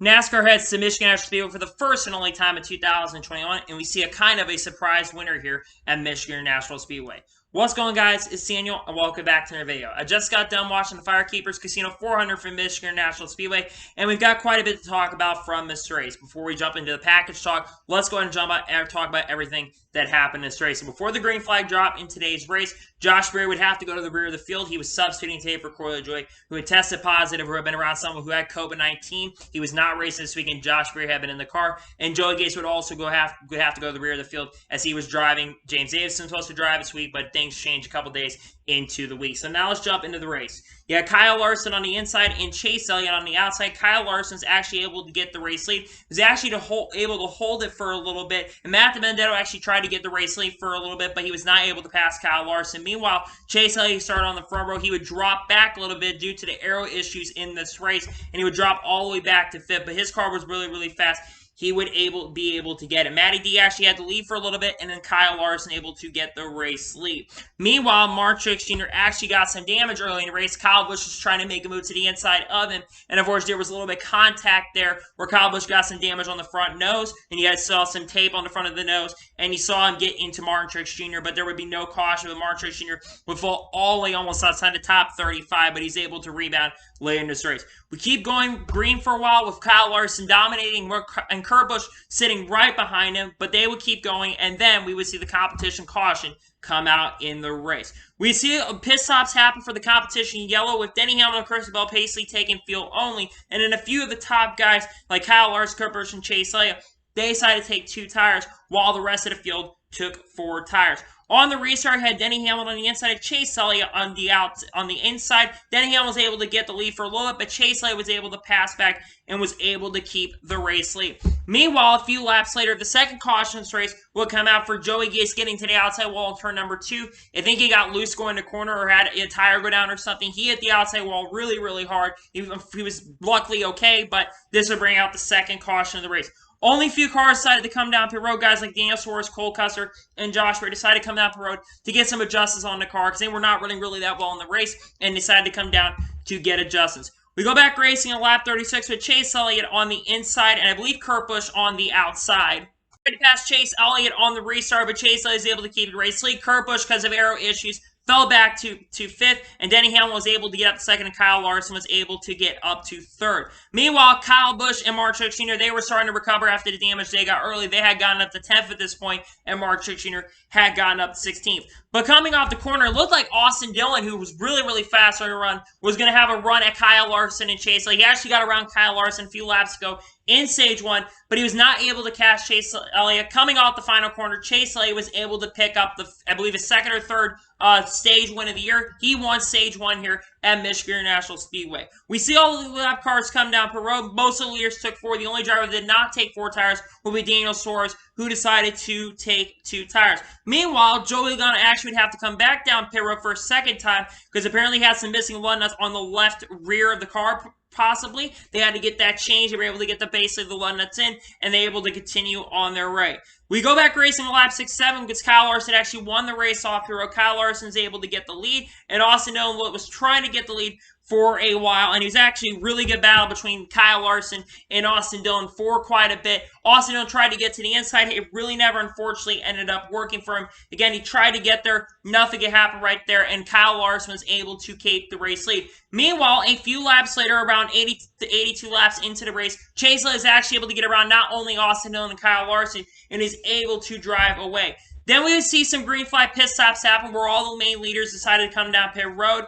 NASCAR heads to Michigan National Speedway for the first and only time in 2021, and we see a kind of a surprise winner here at Michigan National Speedway. What's going on, guys? It's Daniel, and welcome back to another video. I just got done watching the Firekeepers Casino 400 from Michigan National Speedway, and we've got quite a bit to talk about from this race. Before we jump into the package talk, let's go ahead and jump out and talk about everything that happened in this race. So before the green flag drop in today's race, Josh Berry would have to go to the rear of the field. He was substituting today for Corey LaJoie, who had tested positive, who had been around someone who had COVID-19. He was not racing this weekend. Josh Berry had been in the car, and Joey Gates would also have to go to the rear of the field as he was driving. James Davison was supposed to drive this week, but things changed a couple days into the week. So now let's jump into the race. You had Kyle Larson on the inside and Chase Elliott on the outside. Kyle Larson's actually able to get the race lead. He was actually able to hold it for a little bit. And Matt DiBenedetto actually tried to get the race lead for a little bit, but he was not able to pass Kyle Larson. Meanwhile, Chase Elliott started on the front row. He would drop back a little bit due to the aero issues in this race, and he would drop all the way back to fifth, but his car was really, really fast. He would be able to get it. Matty D actually had to lead for a little bit, and then Kyle Larson able to get the race lead. Meanwhile, Mark Truex Jr. actually got some damage early in the race. Kyle Busch was trying to make a move to the inside of him, and of course there was a little bit of contact there where Kyle Busch got some damage on the front nose, and you saw some tape on the front of the nose, and you saw him get into Martin Truex Jr., but there would be no caution, but Martin Truex Jr. would fall all the way almost outside the top 35, but he's able to rebound later in this race. We keep going green for a while with Kyle Larson dominating and Kurt Busch sitting right behind him, but they would keep going, and then we would see the competition caution come out in the race. We see pit stops happen for the competition yellow with Denny Hamlin and Christopher Paisley taking field only, and then a few of the top guys like Kyle Larson, Kurt Busch, and Chase Elliott, they decided to take 2 tires while the rest of the field took 4 tires. On the restart, had Denny Hamlin on the inside, Chase Elliott on the inside. Denny Hamlin was able to get the lead for a little bit, but Chase Elliott was able to pass back and was able to keep the race lead. Meanwhile, a few laps later, the second caution race would come out for Joey Gates getting to the outside wall in turn number 2. I think he got loose going to corner or had a tire go down or something. He hit the outside wall really, really hard. He was luckily okay, but this would bring out the second caution of the race. Only a few cars decided to come down pit road. Guys like Daniel Suarez, Cole Custer, and Josh Berry decided to come down pit road to get some adjustments on the car because they were not running really that well in the race and decided to come down to get adjustments. We go back racing on lap 36 with Chase Elliott on the inside and I believe Kurt Busch on the outside. Tried to pass Chase Elliott on the restart, but Chase Elliott is able to keep the race lead. Kurt Busch, because of aero issues, fell back to 5th, and Denny Hamlin was able to get up to 2nd, and Kyle Larson was able to get up to 3rd. Meanwhile, Kyle Busch and Mark Truex Jr., they were starting to recover after the damage they got early. They had gotten up to 10th at this point, and Mark Truex Jr. had gotten up to 16th. But coming off the corner, it looked like Austin Dillon, who was really, really fast on the run, was going to have a run at Kyle Larson and Chase Elliott. He actually got around Kyle Larson a few laps ago in stage 1, but he was not able to catch Chase Elliott. Coming off the final corner, Chase Elliott was able to pick up I believe, his 2nd or 3rd stage win of the year. He won stage 1 here at Michigan National Speedway. We see all the lap cars come down per road. Most of the leaders took 4. The only driver that did not take 4 tires will be Daniel Suarez, who decided to take 2 tires. Meanwhile, Joey Logano actually would have to come back down pit road for a second time because apparently he had some missing lug nuts on the left rear of the car. Possibly. They had to get that changed. They were able to get basically the lug nuts in, and they were able to continue on their way. We go back racing to lap 6-7 because Kyle Larson actually won the race off the road. Kyle Larson's able to get the lead, and Austin Dillon was trying to get the lead for a while, and it was actually a really good battle between Kyle Larson and Austin Dillon for quite a bit. Austin Dillon tried to get to the inside. It really never, unfortunately, ended up working for him. Again, he tried to get there. Nothing could happen right there, and Kyle Larson was able to keep the race lead. Meanwhile, a few laps later, around 80 to 82 laps into the race, Chase Elliott is actually able to get around not only Austin Dillon and Kyle Larson, and is able to drive away. Then we would see some green flag pit stops happen where all the main leaders decided to come down pit road.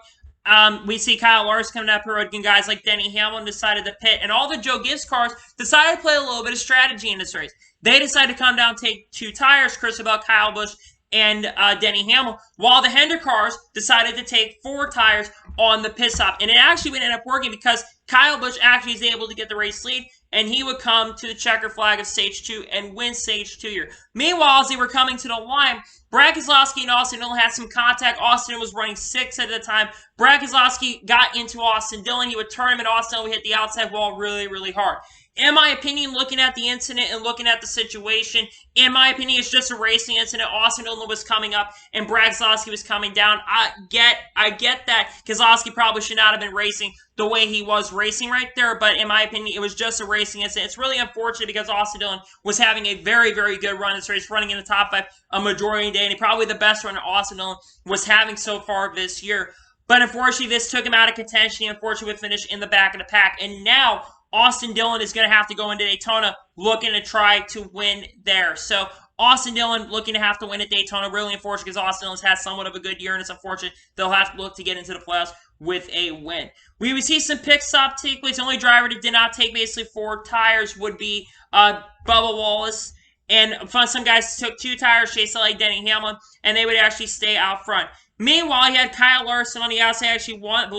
We see Kyle Larson coming down pit road, and guys like Denny Hamlin decided to pit, and all the Joe Gibbs cars decided to play a little bit of strategy in this race. They decided to come down, take 2 tires, Christopher, Kyle Busch, and Denny Hamlin, while the Hendrick cars decided to take 4 tires on the pit stop. And it actually would end up working because Kyle Busch actually is able to get the race lead, and he would come to the checker flag of stage 2 and win stage 2 here. Meanwhile, as they were coming to the line, Brad Keselowski and Austin Dillon had some contact. Austin was running 6th at the time. Brad Keselowski got into Austin Dillon. He would turn him, and Austin Dillon would hit the outside wall really, really hard. In my opinion, looking at the incident and looking at the situation, in my opinion, it's just a racing incident. Austin Dillon was coming up and Brad Keselowski was coming down. I get that Keselowski probably should not have been racing the way he was racing right there, but in my opinion, it was just a racing incident. It's really unfortunate because Austin Dillon was having a very, very good run this race, running in the top 5 a majority of the day, and probably the best run Austin Dillon was having so far this year. But unfortunately, this took him out of contention. He unfortunately would finish in the back of the pack, and now Austin Dillon is going to have to go into Daytona looking to try to win there. So Austin Dillon looking to have to win at Daytona. Really unfortunate because Austin Dillon's had somewhat of a good year, and it's unfortunate they'll have to look to get into the playoffs with a win. We would see some pit stop take place. The only driver that did not take basically 4 tires would be Bubba Wallace. And some guys took 2 tires, Chase like Denny Hamlin, and they would actually stay out front. Meanwhile, you had Kyle Larson on the outside, actually won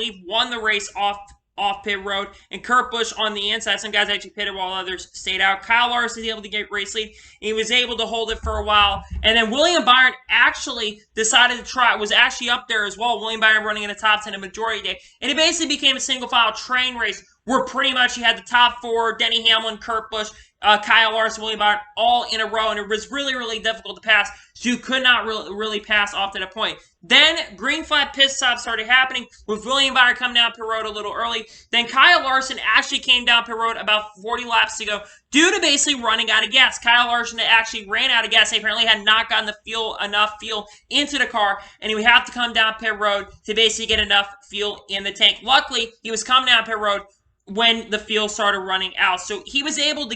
the race off pit road, and Kurt Busch on the inside. Some guys actually pitted while others stayed out. Kyle Larson was able to get race lead. He was able to hold it for a while. And then William Byron actually decided to try, was actually up there as well. William Byron running in the top 10 a majority day. And it basically became a single file train race where pretty much you had the top 4, Denny Hamlin, Kurt Busch, Kyle Larson, William Byron, all in a row, and it was really, really difficult to pass, so you could not really pass off to that point. Then, green flag pit stops started happening, with William Byron coming down pit road a little early. Then Kyle Larson actually came down pit road about 40 laps to go, due to basically running out of gas. Kyle Larson actually ran out of gas. He apparently had not gotten enough fuel into the car, and he would have to come down pit road to basically get enough fuel in the tank. Luckily, he was coming down pit road when the fuel started running out. So he was able to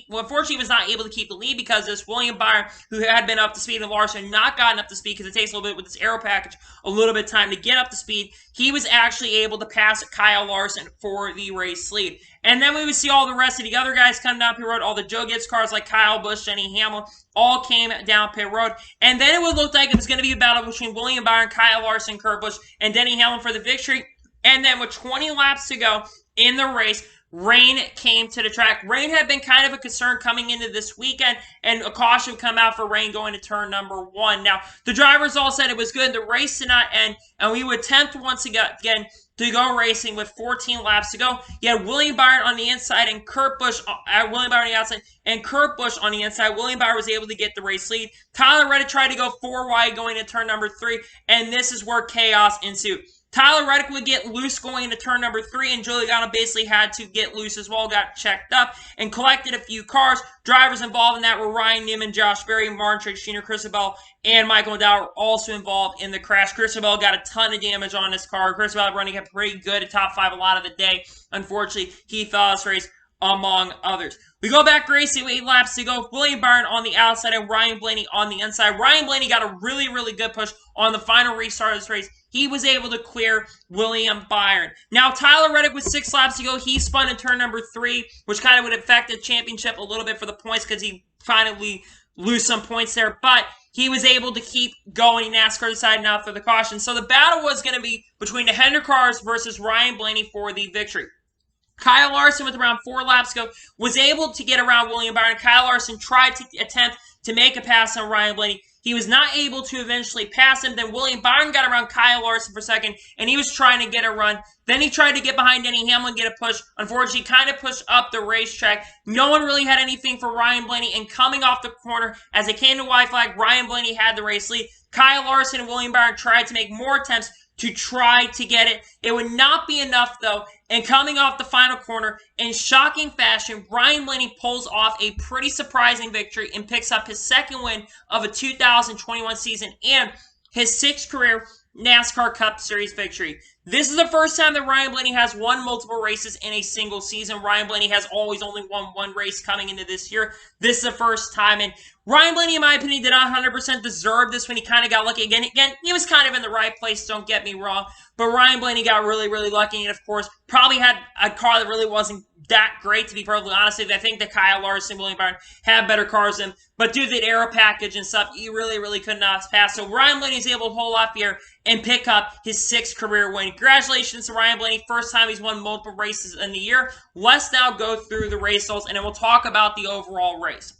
unfortunately he was not able to keep the lead because this William Byron, who had been up to speed, and Larson not gotten up to speed because it takes a little bit with this aero package, a little bit of time to get up to speed. He was actually able to pass Kyle Larson for the race lead. And then we would see all the rest of the other guys come down pit road. All the Joe Gibbs cars like Kyle Busch, Denny Hamlin, all came down pit road. And then it would look like it was going to be a battle between William Byron, Kyle Larson, Kurt Busch, and Denny Hamlin for the victory. And then with 20 laps to go in the race, rain came to the track. Rain had been kind of a concern coming into this weekend, and a caution would come out for rain going to turn number 1. Now, the drivers all said it was good. The race did not end, and we would attempt once again to go racing with 14 laps to go. You had William Byron on the inside and Kurt Busch, William Byron on the outside, and Kurt Busch on the inside. William Byron was able to get the race lead. Tyler Reddick tried to go 4 wide going to turn number 3, and this is where chaos ensued. Tyler Reddick would get loose going into turn number 3, and Joey Logano basically had to get loose as well, got checked up, and collected a few cars. Drivers involved in that were Ryan Newman, Josh Berry, Martin Truex Jr., Chris Bell, and Michael McDowell were also involved in the crash. Chris Bell got a ton of damage on his car. Chris Bell running up pretty good at top 5 a lot of the day. Unfortunately, he fell this race, among others. We go back racing with 8 laps to go. William Byron on the outside and Ryan Blaney on the inside. Ryan Blaney got a really, really good push on the final restart of this race. He was able to clear William Byron. Now, Tyler Reddick with 6 laps to go. He spun in turn number 3, which kind of would affect the championship a little bit for the points because he finally lose some points there. But he was able to keep going. NASCAR decided not for the caution. So the battle was going to be between the Hendrick cars versus Ryan Blaney for the victory. Kyle Larson, with around 4 laps to go, was able to get around William Byron. Kyle Larson tried to attempt to make a pass on Ryan Blaney. He was not able to eventually pass him. Then William Byron got around Kyle Larson for a second, and he was trying to get a run. Then he tried to get behind Denny Hamlin, get a push. Unfortunately, he kind of pushed up the racetrack. No one really had anything for Ryan Blaney, and coming off the corner, as it came to white flag, Ryan Blaney had the race lead. Kyle Larson and William Byron tried to make more attempts to try to get it. It would not be enough, though, and coming off the final corner, in shocking fashion, Ryan Blaney pulls off a pretty surprising victory and picks up his 2nd win of a 2021 season and his 6th career NASCAR Cup Series victory. This is the first time that Ryan Blaney has won multiple races in a single season. Ryan Blaney has always only won 1 race coming into this year. This is the first time, and Ryan Blaney, in my opinion, did not 100% deserve this when he kind of got lucky. Again, he was kind of in the right place, don't get me wrong, but Ryan Blaney got really, really lucky, and of course, probably had a car that really wasn't that great, to be perfectly honest. I think that Kyle Larson and William Byron had better cars than him, but due to the aero package and stuff, he really, really could not pass. So Ryan Blaney is able to hold off here and pick up his 6th career win. Congratulations to Ryan Blaney. First time he's won multiple races in the year. Let's now go through the race results, and then we'll talk about the overall race.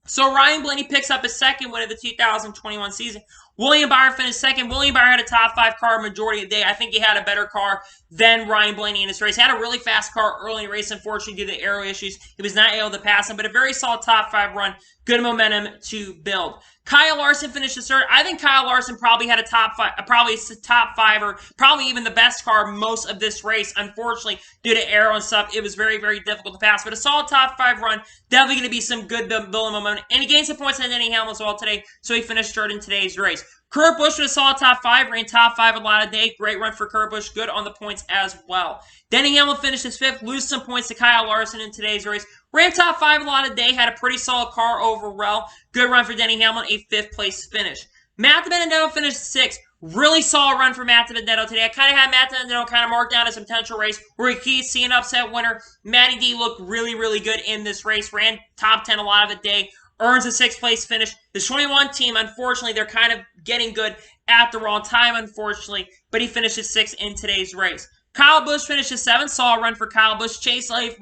So Ryan Blaney picks up his 2nd win of the 2021 season. William Byron finished second. William Byron had a top 5 car majority of the day. I think he had a better car than Ryan Blaney in this race. He had a really fast car early in the race. Unfortunately, due to the aero issues, he was not able to pass him, but a very solid top 5 run. Good momentum to build. Kyle Larson finished the third. I think Kyle Larson probably had a top 5, or probably even the best car most of this race. Unfortunately, due to aero and stuff, it was very, very difficult to pass. But a solid top 5 run, definitely going to be some good building momentum. And he gained some points on Denny Hamlin as well today, so he finished third in today's race. Kurt Busch was a solid top 5, ran top 5 a lot of day. Great run for Kurt Busch, good on the points as well. Denny Hamlin finished his 5th, lose some points to Kyle Larson in today's race. Ran top 5 a lot of day, had a pretty solid car overall. Good run for Denny Hamlin, a 5th place finish. Matt DiBenedetto finished 6th. Really solid run for Matt DiBenedetto today. I kind of had Matt DiBenedetto kind of marked down as a potential race where he could see an upset winner. Matty D looked really, really good in this race. Ran top 10 a lot of the day. Earns a 6th place finish. The 21 team, unfortunately, they're kind of getting good at the wrong time, unfortunately. But he finishes 6th in today's race. Kyle Busch finishes 7th. Solid run for Kyle Busch. Chase Elliott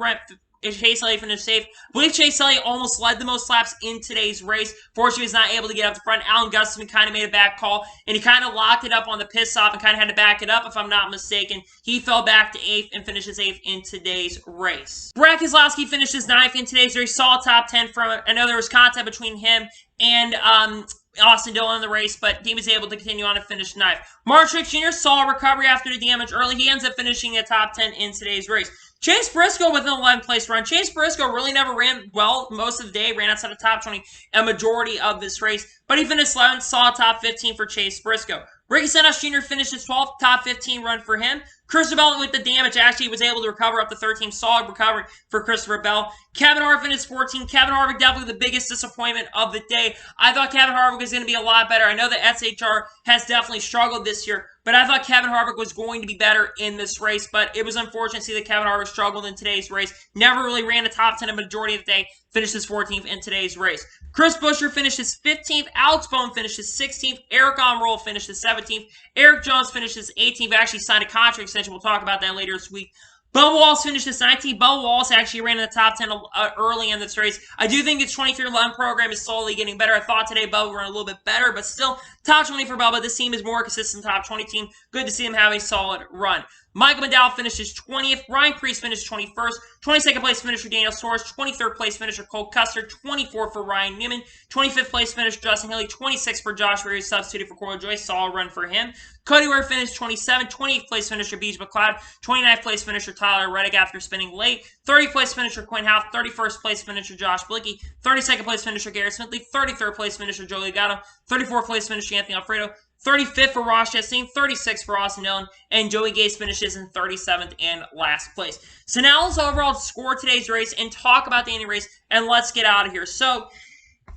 finished safe. I believe Chase Elliott almost led the most laps in today's race. Fortunately, he was not able to get up the front. Alan Gustafson kind of made a back call, and he kind of locked it up on the pit stop and kind of had to back it up, if I'm not mistaken. He fell back to 8th and finishes 8th in today's race. Brad Keselowski finishes 9th in today's race. Solid top 10 from it. I know there was contact between him and Austin Dillon in the race, but he was able to continue on and finish 9th. Mark Truex Jr. saw a recovery after the damage early. He ends up finishing a top 10 in today's race. Chase Briscoe with an 11th place run. Chase Briscoe really never ran well most of the day, ran outside the top 20 a majority of this race, but he finished 11th, saw top 15 for Chase Briscoe. Ricky Stenhouse Jr. finished his 12th, top 15 run for him. Christopher Bell with the damage actually was able to recover up to 13th. Solid recovery for Christopher Bell. Kevin Harvick is 14th. Kevin Harvick definitely the biggest disappointment of the day. I thought Kevin Harvick was going to be a lot better. I know that SHR has definitely struggled this year, but I thought Kevin Harvick was going to be better in this race, but it was unfortunate to see that Kevin Harvick struggled in today's race. Never really ran a top 10 a majority of the day. Finishes 14th in today's race. Chris Buescher finishes 15th. Alex Bowman finishes 16th. Eric Almirola finishes 17th. Eric Jones finishes 18th. Actually signed a contract extension. We'll talk about that later this week. Bubba Wallace finishes 19th. Bubba Wallace actually ran in the top 10 early in this race. I do think its 23-11 program is slowly getting better. I thought today Bubba ran a little bit better, but still, top 20 for Bubba. This team is more consistent top 20 team. Good to see him have a solid run. Michael McDowell finishes 20th. Ryan Preece finished 21st. 22nd place finisher Daniel Suarez. 23rd place finisher Cole Custer. 24th for Ryan Newman. 25th place finisher Justin Haley. 26th for Josh Berry, substituted for Corey Joyce. Solid run for him. Cody Ware finished 27th. 28th place finisher BJ McLeod. 29th place finisher Tyler Reddick after spinning late. 30th place finisher Quinn Houff. 31st place finisher Josh Blickey. 32nd place finisher Garrett Smithley. 33rd place finisher Joe Legato. 34th place finisher Anthony Alfredo. 35th for Ross Chastain, 36th for Austin Dillon, and Joey Gase finishes in 37th and last place. So now let's overall score today's race and talk about the ending race, and let's get out of here. So,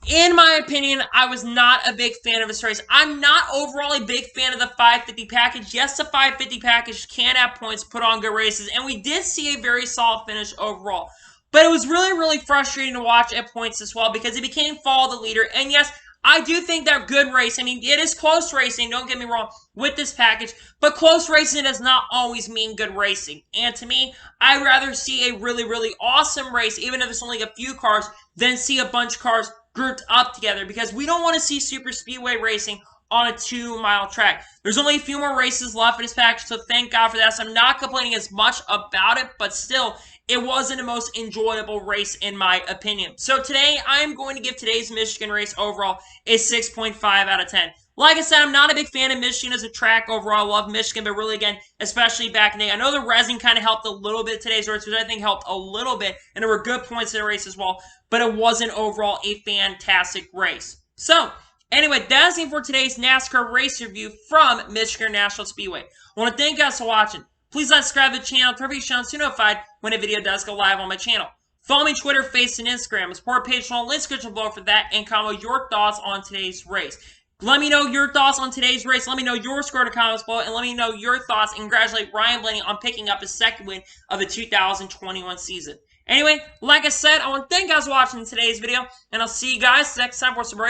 in my opinion, I was not a big fan of this race. I'm not overall a big fan of the 550 package. Yes, the 550 package can have points, put on good races, and we did see a very solid finish overall. But it was really, really frustrating to watch at points as well because it became follow the leader, and yes, I do think they're good racing. I mean, it is close racing, don't get me wrong, with this package. But close racing does not always mean good racing. And to me, I'd rather see a really, really awesome race, even if it's only a few cars, than see a bunch of cars grouped up together. Because we don't want to see super speedway racing on a 2-mile track. There's only a few more races left in this package, so thank God for that. So I'm not complaining as much about it, but still, it wasn't the most enjoyable race in my opinion. So today, I'm going to give today's Michigan race overall a 6.5 out of 10. Like I said, I'm not a big fan of Michigan as a track overall. I love Michigan, but really, again, especially back in the day. I know the resin kind of helped a little bit today's race, which I think helped a little bit, and there were good points in the race as well, but it wasn't overall a fantastic race. So, anyway, that's it for today's NASCAR race review from Michigan National Speedway. I want to thank you guys for watching. Please subscribe to the channel, turn on so notified when a video does go live on my channel. Follow me on Twitter, Facebook, and Instagram. Support page on the link description below for that, and comment your thoughts on today's race. Let me know your thoughts on today's race. Let me know your score in the comments below, and let me know your thoughts, and congratulate Ryan Blaney on picking up his second win of the 2021 season. Anyway, like I said, I want to thank you guys for watching today's video, and I'll see you guys next time for some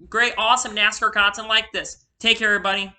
great, awesome NASCAR content like this. Take care, everybody.